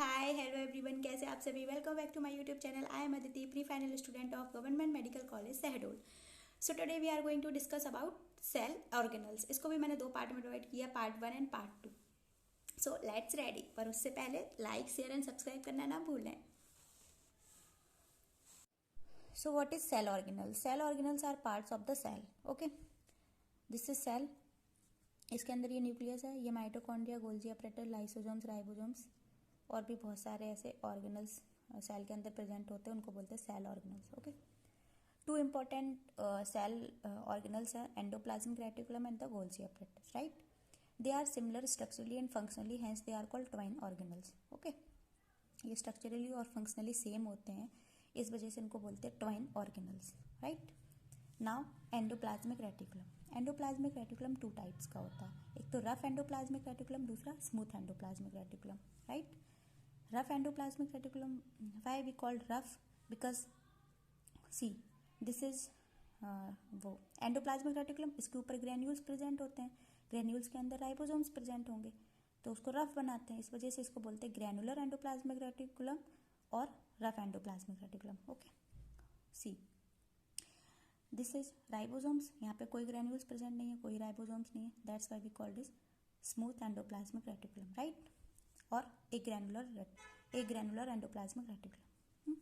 Hi hello everyone, कैसे आप सभी। Welcome back to my YouTube channel. I am Aditi, pre final student of government medical college Shahdol. So today we are going to discuss about cell organelles. इसको भी मैंने दो पार्ट में divide किया, part 1 and part 2। So let's ready, पर उससे पहले लाइक शेयर एंड सब्सक्राइब करना ना भूलें। So what is cell organelles? Cell organelles are parts of the cell. Okay, this is cell. इसके अंदर ये न्यूक्लियस है, ये mitochondria, Golgi apparatus, lysosomes, ribosomes और भी बहुत सारे ऐसे ऑर्गेनल्स सेल के अंदर प्रेजेंट होते हैं, उनको बोलते हैं cell organelles. Okay, two important cell organelles है endoplasmic reticulum and the Golgi apparatus, right. They are similar structurally and functionally, hence they are called twin organelles. Okay, ये स्ट्रक्चरली और फंक्शनली सेम होते हैं, इस वजह से इनको बोलते हैं twin organelles, right. Now endoplasmic reticulum. Endoplasmic reticulum two types का होता है, एक तो रफ एंडोप्लाज्मिक रेटिकुलम, दूसरा smooth endoplasmic reticulum, right. Rough endoplasmic reticulum, why we called rough? Because see this is वो एंडोप्लाज्मिक रेटिकुलम, इसके ऊपर ग्रेन्यूल्स प्रेजेंट होते हैं, ग्रेन्यूल्स के अंदर राइबोसोम्स प्रेजेंट होंगे, तो उसको रफ बनाते हैं, इस वजह से इसको बोलते हैं ग्रेनुलर एंडोप्लाज्मिक रेटिकुलम और rough endoplasmic reticulum. Okay, C this is ribosomes, यहाँ पे कोई ग्रेन्यूल्स प्रेजेंट नहीं है, कोई राइबोसोम्स नहीं है, that's why we called is smooth endoplasmic reticulum, right. और एक granular endoplasmic reticulum.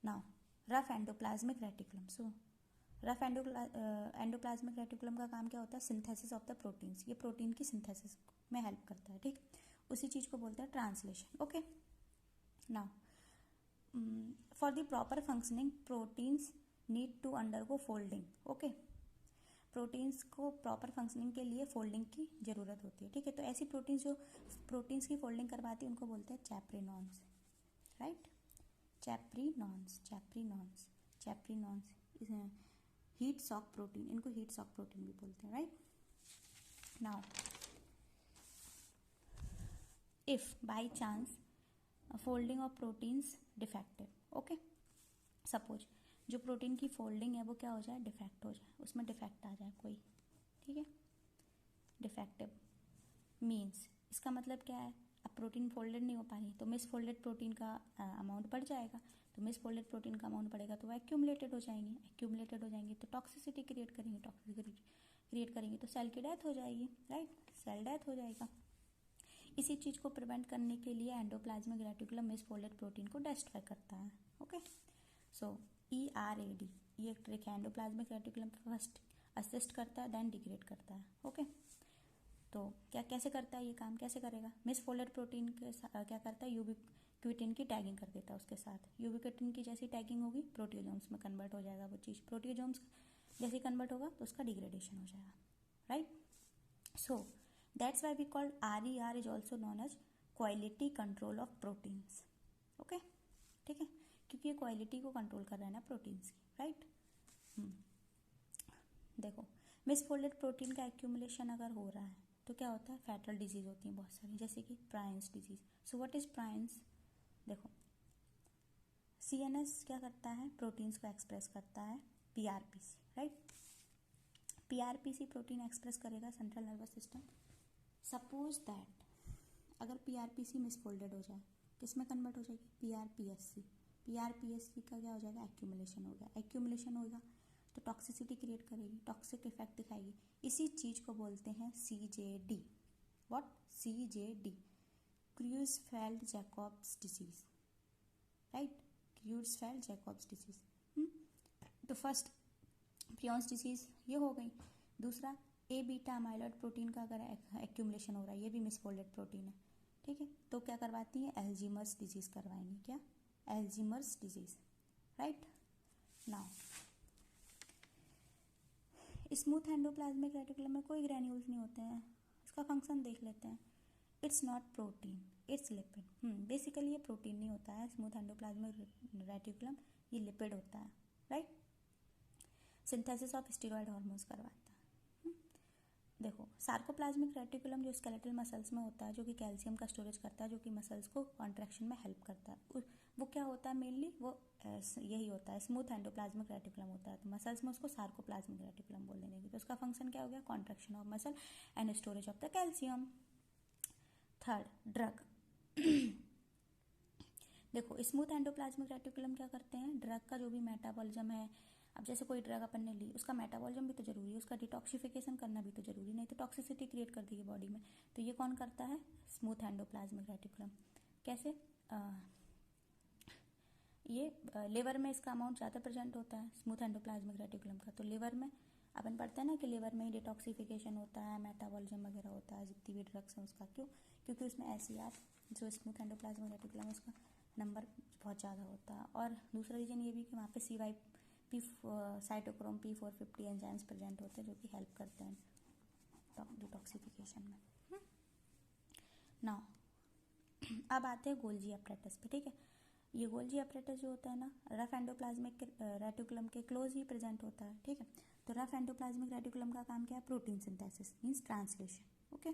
Now rough endoplasmic reticulum. So rough endoplasmic reticulum का काम क्या होता है? सिंथेसिस ऑफ द प्रोटीन्स, ये प्रोटीन की सिंथेसिस में हेल्प करता है, ठीक। उसी चीज को बोलते हैं translation. Okay, now for the proper functioning proteins need to undergo folding. Okay, proteins को प्रॉपर फंक्शनिंग के लिए फोल्डिंग की जरूरत होती है, ठीक है। तो ऐसी प्रोटीन्स जो प्रोटीन्स की फोल्डिंग करवाती है उनको बोलते हैं चैप्रिनॉन्स, राइट। चैप्रिनॉन्स हीट सॉक प्रोटीन, इनको हीट सॉक प्रोटीन भी बोलते हैं, right. Now if by chance folding of proteins defective, okay, suppose जो प्रोटीन की फोल्डिंग है वो क्या हो जाए? डिफेक्ट हो जाए, उसमें डिफेक्ट आ जाए कोई, ठीक है। डिफेक्टिव मीन्स इसका मतलब क्या है? अब प्रोटीन फोल्डेड नहीं हो पा रही तो मिस फोल्डेड प्रोटीन का अमाउंट बढ़ जाएगा, तो मिस फोल्डेड प्रोटीन का अमाउंट बढ़ेगा तो वो एक्यूमुलेटेड हो जाएंगी तो टॉक्सिसिटी क्रिएट करेंगी तो सेल की डेथ हो जाएगी, राइट, सेल डेथ हो जाएगा। इसी चीज को प्रिवेंट करने के लिए endoplasmic reticulum miss folded protein को डिस्ट्रॉय करता है। ओके, सो ERAD ये एक ट्रिक है, एंडोप्लाज्मिक रेटिकुलम फर्स्ट असिस्ट करता है देन डिग्रेड करता है। ओके, तो क्या कैसे करता है ये काम? कैसे करेगा? मिस फोल्डेड प्रोटीन के क्या करता है? यूबिक्विटिन की टैगिंग कर देता है उसके साथ। यूबिक्विटिन की जैसी टैगिंग होगी प्रोटियोजोम्स में कन्वर्ट हो जाएगा वो चीज़, प्रोटियोजोम्स जैसे कन्वर्ट होगा तो उसका डिग्रेडेशन हो जाएगा, right. So that's why we called RER is also known as quality control of proteins. Okay, ठीक है, क्योंकि ये क्वालिटी को कंट्रोल कर रहा है ना प्रोटीन्स की, राइट। देखो, मिसफोल्डेड प्रोटीन का एक्यूमुलेशन अगर हो रहा है तो क्या होता है? फैटल डिजीज होती है बहुत सारी, जैसे कि prions disease. So what is prions? देखो, CNS क्या करता है? प्रोटीन्स को एक्सप्रेस करता है, PRPC, right. PRPC protein express करेगा central nervous system. Suppose that अगर PRPC मिसफोल्डेड हो जाए, किस में कन्वर्ट हो जाएगी? PRPSC का क्या हो जाएगा? एक्यूमुलेशन होगा तो टॉक्सिसिटी क्रिएट करेगी, टॉक्सिक इफेक्ट दिखाएगी। इसी चीज को बोलते हैं CJD। What? CJD, Creutzfeldt Jakob's disease, right, Creutzfeldt Jakob's disease. तो फर्स्ट प्रियॉन्स डिजीज ये हो गई। दूसरा ए बीटा अमाइलॉइड प्रोटीन का अगर एक्यूमुलेशन हो रहा है, ये भी मिसफोल्डेड प्रोटीन है, ठीक है, तो क्या करवाती है? एल्जीमर्स डिजीज करवाएंगी। क्या? Alzheimer's disease, right. Now smooth endoplasmic reticulum में कोई ग्रेन्यूल्स नहीं होते हैं, इसका फंक्शन देख लेते हैं। It's not protein, it's lipid. Basically ये प्रोटीन नहीं होता है स्मूथ एंडोप्लाज्मिक रेटिकुलम, ये लिपिड होता है, right. Synthesis of steroid hormones करवाता है। देखो, सार्कोप्लाज्मिक रेटिकुलम जो स्केलेटल मसल्स में होता है, जो कि कैल्शियम का स्टोरेज करता है, जो कि मसल्स को कॉन्ट्रैक्शन में हेल्प करता है, वो क्या होता है? मेनली वो यही होता है, स्मूथ एंडोप्लाज्मिक रेटिकुलम होता है। तो मसल्स में उसको सार्कोप्लाज्मिक रेटिकुलम बोल देंगे। तो उसका फंक्शन क्या हो गया? Contraction of muscle and storage of the calcium. Third, drug. देखो स्मूथ एंडोप्लाज्मिक रेटिकुलम क्या करते हैं, ड्रग का जो भी मेटाबॉलिज्म है, अब जैसे कोई ड्रग अपन ने ली, उसका मेटाबॉलिज्म भी तो जरूरी है, उसका डिटॉक्सिफिकेशन करना भी तो जरूरी, नहीं तो टॉक्सिसिटी क्रिएट कर देगी बॉडी में। तो ये कौन करता है, स्मूथ एंडोप्लाज्मिक रेटिकुलम। कैसे, ये लिवर में इसका अमाउंट ज़्यादा प्रेजेंट होता है स्मूथ एंडोप्लाज्मिक रेटिकुलम का। तो लिवर में अपन पढ़ते हैं ना कि लिवर में ही डिटॉक्सिफिकेशन होता है, मेटाबॉलिज्म वगैरह होता है, जितनी भी ड्रग्स हैं उसका। क्यों, क्योंकि उसमें एसीआर जो स्मूथ एंडोप्लाज्मिक रेटिकुलम है उसका नंबर बहुत ज़्यादा होता है। और दूसरा रीजन ये भी कि वहाँ पे CYP cytochrome P450 enzymes present होते हैं जो कि हेल्प करते हैं डिटॉक्सिफिकेशन में। नाउ अब आते हैं गोल्जी एपरेटस पे, ठीक है। ये गोल्जी एपरेटस जो होता है ना, रफ एंडोप्लाज्मिक रेटिकुलम के क्लोज ही प्रेजेंट होता है, ठीक है। तो रफ एंडोप्लाज्मिक रेटिकुलम का काम क्या है, protein synthesis means translation, okay.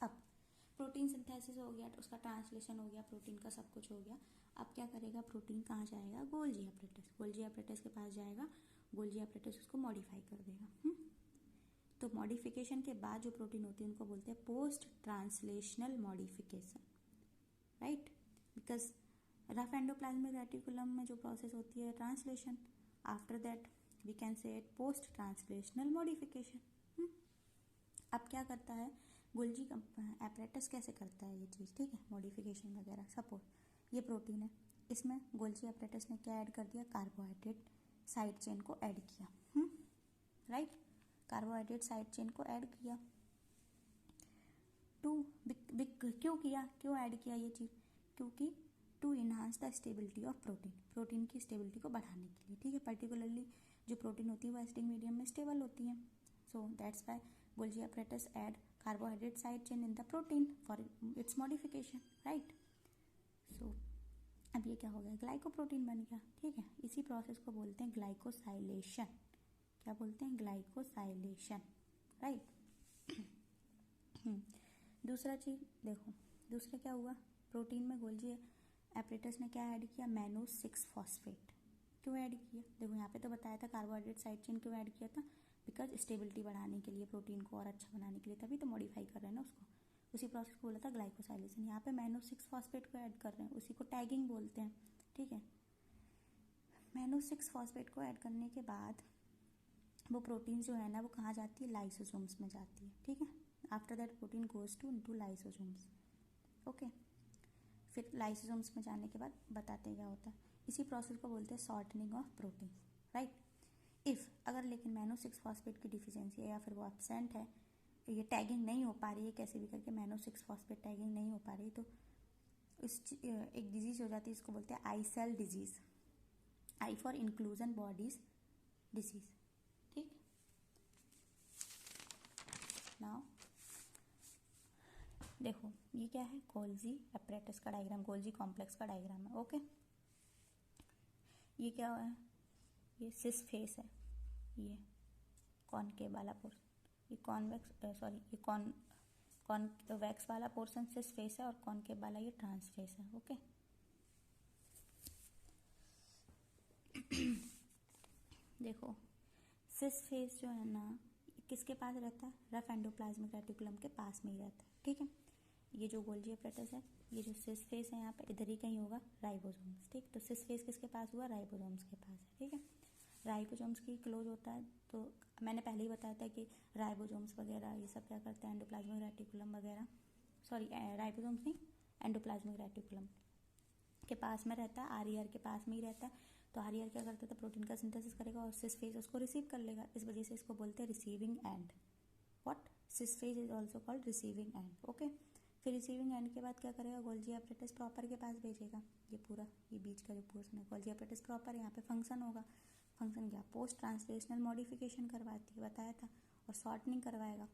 अब प्रोटीन सिंथेसिस हो गया तो उसका ट्रांसलेशन हो गया, प्रोटीन का सब कुछ हो गया। अब क्या करेगा, प्रोटीन कहाँ जाएगा, गोल्जी एपरेटस, गोल्जी एपरेटस के पास जाएगा, गोल्जी एपरेटस उसको मॉडिफाई कर देगा। तो मॉडिफिकेशन के बाद जो प्रोटीन होती है उनको बोलते हैं post translational modification, right. Because rough endoplasmic reticulum में जो प्रोसेस होती है translation, after that we can say it post translational modification. अब क्या करता है गोल्जी एपरेटस, कैसे करता है ये चीज़, ठीक है, मॉडिफिकेशन वगैरह। सपोज ये प्रोटीन है, इसमें गोल्जी एपरेटस ने क्या ऐड कर दिया, कार्बोहाइड्रेट साइड चेन को ऐड किया, राइट। कार्बोहाइड्रेट साइड चेन को ऐड किया क्यों किया, क्यों ऐड किया ये चीज़, क्योंकि to enhance the stability of protein, protein की स्टेबिलिटी को बढ़ाने के लिए, ठीक है। पर्टिकुलरली जो प्रोटीन होती है वो एसिडिक मीडियम में स्टेबल होती है। So that's why Golgi apparatus add carbohydrate side chain in the protein for its modification, right. So अब ये क्या हो गया, ग्लाइकोप्रोटीन बन गया, ठीक है। इसी प्रोसेस को बोलते हैं ग्लाइकोसाइलेशन। क्या बोलते हैं, ग्लाइकोसाइलेशन, राइट। दूसरा चीज़ देखो, दूसरा क्या हुआ, प्रोटीन में गोल्जी एपरेटस ने क्या ऐड किया, मैनो 6 फॉस्फेट। क्यों ऐड किया, देखो यहाँ पे तो बताया था कार्बोहाइड्रेट साइड चेन क्यों ऐड किया था, बिकॉज स्टेबिलिटी बढ़ाने के लिए, प्रोटीन को और अच्छा बनाने के लिए, तभी तो मॉडिफाई कर रहे हैं ना उसको। उसी प्रोसेस को बोला था ग्लाइकोसाइलेशन। यहाँ पे मैनो 6 फॉस्फेट को ऐड कर रहे हैं, उसी को टैगिंग बोलते हैं, ठीक है। मैनो 6 फॉस्फेट को ऐड करने के बाद वो प्रोटीन जो है ना वो कहाँ जाती है, लाइसोसोम्स में जाती है, ठीक है। After that protein goes to into lysosomes, okay. फिर लाइसोसोम्स में जाने के बाद बताते हैं क्या होता है, इसी प्रोसेस को बोलते हैं shortening of protein, right. If अगर लेकिन मैनो 6 फॉस्फेट की डिफिशियंसी है या फिर वो एब्सेंट है, ये टैगिंग नहीं हो पा रही है, कैसे भी करके मैनो 6 फॉस्फेट टैगिंग नहीं हो पा रही, तो एक डिजीज़ हो जाती है, इसको बोलते हैं I cell disease, I for inclusion bodies disease, ठीक। नाउ देखो ये क्या है, गोल्जी एपरेटस का डायग्राम, गोल्जी कॉम्प्लेक्स का डायग्राम है, ओके। ये क्या है, ये सिस फेस है, ये कॉनकेव वाला पोर्शन, ये ये कॉनवेक्स वाला पोर्शन सिस फेस है और कॉनकेव वाला ये ट्रांस फेस है, ओके। देखो सिस फेस जो है ना किसके पास रहता है, रफ एंडोप्लाज्मिक रेटिकुलम के पास में ही रहता है, ठीक है। ये जो गोल्जी एपरेटस है, ये जो सिस फेस है यहाँ पे इधर ही कहीं होगा राइबोसोम्स, ठीक। तो सिस फेस किसके पास हुआ, राइबोसोम्स के पास है, ठीक है। राइबोसोम्स की क्लोज होता है, तो मैंने पहले ही बताया था कि राइबोसोम्स वगैरह ये सब क्या करते हैं, एंडोप्लाज्मिक रेटिकुलम वगैरह, सॉरी राइबोसोम्स नहीं, एंडोप्लाज्मिक रेटिकुलम के पास में रहता है, आरईआर के पास में ही रहता है। तो आरईआर क्या करता है, प्रोटीन का सिंथेसिस करेगा और सिस फेस उसको रिसीव कर लेगा, इस वजह से इसको बोलते हैं receiving end. What, cis face is also called receiving end, okay. फिर रिसीविंग एंड के बाद क्या करेगा, गोल्जी एपरेटस प्रॉपर के पास भेजेगा, ये पूरा ये बीच का जो पोर्शन है गोल्जी एपरेटस प्रॉपर, यहाँ पे फंक्शन होगा, फंक्शन क्या, पोस्ट ट्रांसलेशनल मॉडिफिकेशन करवाती है, बताया था, और शॉर्टनिंग करवाएगा,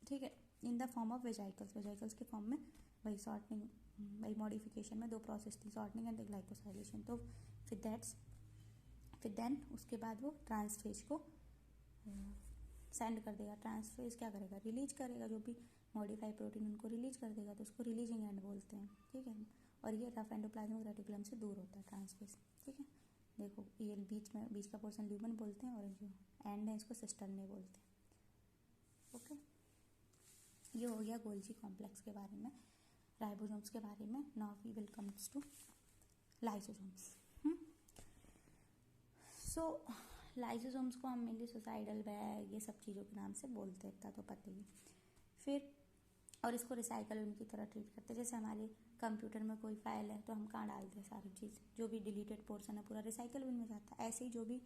ठीक है, इन द फॉर्म ऑफ वेजाइकल्स, वेजाइकल्स के फॉर्म में, वही शॉर्टनिंग वही मॉडिफिकेशन में 2 प्रोसेस थी, शॉर्टनिंग एंड ग्लाइकोसाइलेशन। तो फिर देन उसके बाद वो ट्रांसफेज को सेंड कर देगा, ट्रांसफेज क्या करेगा, रिलीज करेगा, जो भी मॉडिफाइड प्रोटीन उनको रिलीज कर देगा, तो उसको रिलीजिंग एंड बोलते हैं, ठीक है। और ये रफ एंडोप्लाज्मिक रेटिकुलम से दूर होता है ट्रांसफेज, ठीक है। देखो ये बीच का पोर्शन ल्यूमन बोलते हैं और जो एंड है इसको सिस्टर्नी बोलते हैं, ओके। ये हो गया गोल्जी कॉम्प्लेक्स के बारे में। राइबोसोम्स के बारे में. Now we will comes to lysosomes. So lysosomes को हम मेनली सुसाइडल बैग ये सब चीज़ों के नाम से बोलते हैं, इतना तो पता ही. फिर और इसको रिसाइकल बिन की तरह ट्रीट करते हैं. जैसे हमारे कंप्यूटर में कोई फाइल है तो हम कहाँ डालते हैं, सारी चीज़ जो भी डिलीटेड पोर्शन है पूरा रिसाइकल बिन में जाता है. ऐसे ही जो भी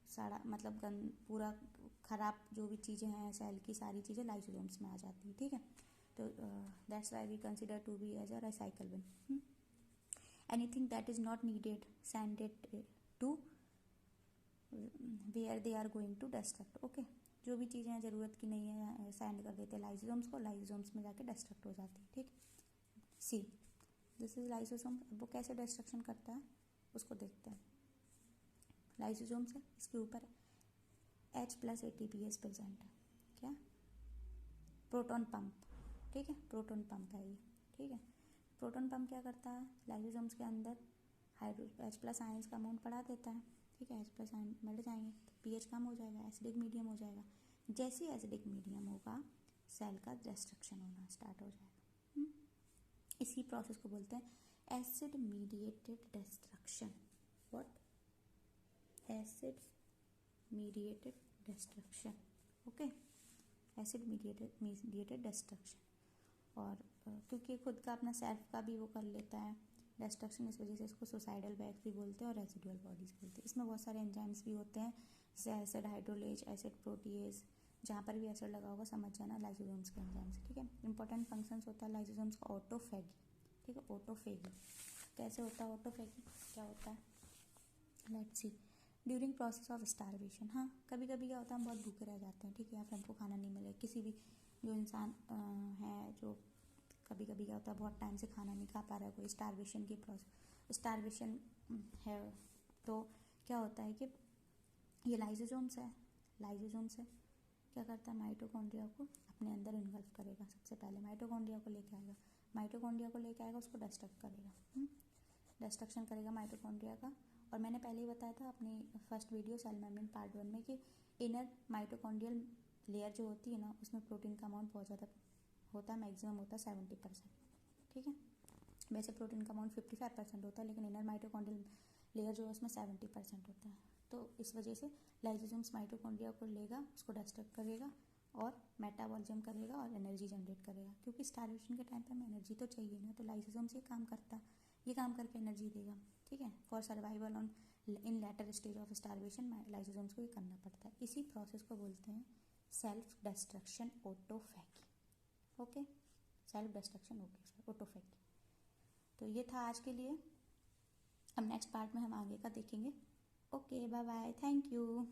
सारा मतलब पूरा ख़राब जो भी चीज़ें हैं सेल की, सारी चीज़ें लाइसोसोम्स में आ जाती है. ठीक है, तो that's why we consider to be as a recycle bin. Anything that is not needed send it to where they are going to destruct. Okay, जो भी चीज़ें ज़रूरत की नहीं है सेंड कर देते हैं लाइसोसोम्स को, लाइसोसोम्स में जाके डिस्ट्रक्ट हो जाती है. ठीक, सी दिस इज लाइसोसोम. वो कैसे डिस्ट्रक्शन करता है उसको देखते हैं. लाइसोसोम्स है, इसके ऊपर H+ ATPase प्रेजेंट है. क्या? Proton pump. ठीक है, प्रोटॉन पंप है ये. ठीक है, प्रोटॉन पंप क्या करता है, लाइसोसोम्स के अंदर H+ आयंस का अमाउंट बढ़ा देता है. ठीक है, H+ आयन बढ़ जाएंगे तो pH कम हो जाएगा, एसिडिक मीडियम हो जाएगा. जैसे ही एसिडिक मीडियम होगा सेल का डिस्ट्रक्शन होना स्टार्ट हो जाएगा. इसी प्रोसेस को बोलते हैं acid mediated destruction. What? Acid mediated destruction. Okay, acid mediated destruction. और क्योंकि खुद का अपना सेल्फ का भी वो कर लेता है डिस्ट्रक्शन, इस वजह से इसको सुसाइडल बैग्स भी बोलते हैं और रेसिडुअल बॉडीज बोलते हैं. इसमें बहुत सारे एंजाइम्स भी होते हैं, जैसे एसिड हाइड्रोलेज, एसिड प्रोटीएज. जहाँ पर भी एसिड लगा होगा समझ जाना लाइसोसोम्स के एंजाइम्स. ठीक है, इंपॉर्टेंट फंक्शंस होता है लाइसोसोम्स का ऑटोफेगी. ठीक है, ऑटोफेगी कैसे होता है, ऑटोफेगी क्या होता है, let's see. During process of starvation. हाँ, कभी कभी क्या होता है हम बहुत भूखे रह जाते हैं. ठीक है, या फिर हमको खाना नहीं मिले. किसी भी जो इंसान है जो कभी कभी क्या होता है बहुत टाइम से खाना नहीं खा पा रहा है, कोई स्टारवेशन की प्रोसेस स्टारवेशन है, तो क्या होता है कि ये लाइसोसोम्स है. लाइसोसोम्स है क्या करता है, माइटोकॉन्ड्रिया को अपने अंदर इन्वॉल्व करेगा. सबसे पहले माइटोकॉन्ड्रिया को लेके आएगा, माइटोकॉन्ड्रिया को लेके आएगा, उसको डिस्ट्रक्ट करेगा. डिस्ट्रक्शन करेगा माइटोकॉन्ड्रिया का. और मैंने पहले ही बताया था अपनी first video cell membrane part 1 में कि इनर माइटोकॉन्ड्रियल लेयर जो होती है ना उसमें प्रोटीन का अमाउंट बहुत ज़्यादा होता है, मैक्सिमम होता है 70%. ठीक है, वैसे प्रोटीन का अमाउंट 55% होता है, लेकिन इनर माइटोकॉन्ड्रियल लेयर जो है उसमें 70% होता है. तो इस वजह से लाइसोसोम्स माइटोकॉन्ड्रिया को लेगा, उसको डिस्ट्रक्ट करेगा और मेटाबॉलिज्म करेगा और एनर्जी जनरेट करेगा. क्योंकि स्टारवेशन के टाइम पे हमें एनर्जी तो चाहिए ना, तो लाइसोसोम्स ये काम करता है, ये काम करके एनर्जी देगा. ठीक है, for survival on in later stage of starvation lysosomes को ये करना पड़ता है. इसी प्रोसेस को बोलते हैं self destruction autophagy. Okay, self destruction autophagy. तो ये था आज के लिए. अब नेक्स्ट पार्ट में हम आगे का देखेंगे. Okay, bye bye, thank you.